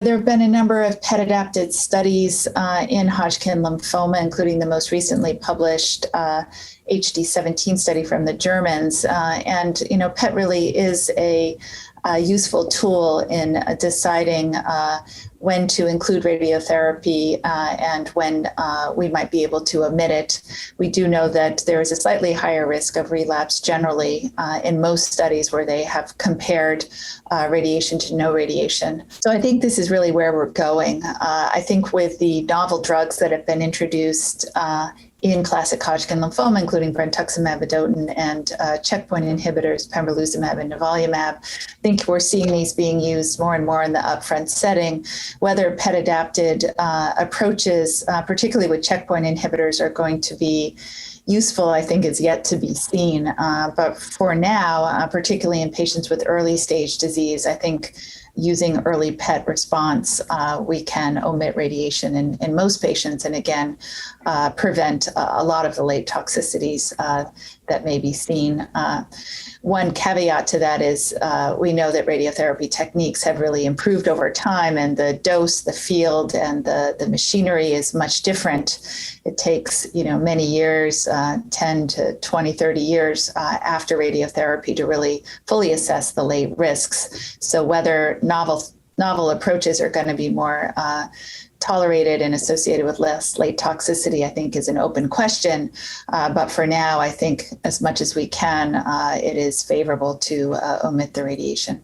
There have been a number of PET-adapted studies in Hodgkin lymphoma, including the most recently published HD17 study from the Germans. And, PET really is a useful tool in deciding when to include radiotherapy and when we might be able to omit it. We do know that there is a slightly higher risk of relapse generally in most studies where they have compared radiation to no radiation. So I think this is really where we're going. I think with the novel drugs that have been introduced in classic Hodgkin lymphoma, including Brentuximab, vedotin, and checkpoint inhibitors, Pembrolizumab and Nivolumab. I think we're seeing these being used more and more in the upfront setting. Whether PET-adapted approaches, particularly with checkpoint inhibitors, are going to be useful, I think, is yet to be seen. But for now, particularly in patients with early stage disease, I think using early PET response, we can omit radiation in most patients and again, prevent a lot of the late toxicities that may be seen. One caveat to that is we know that radiotherapy techniques have really improved over time, and the dose, the field, and the machinery is much different. It takes many years, 10 to 20, 30 years after radiotherapy to really fully assess the late risks. So whether novel approaches are going to be more tolerated and associated with less late toxicity, I think, is an open question. But for now, I think as much as we can, it is favorable to omit the radiation.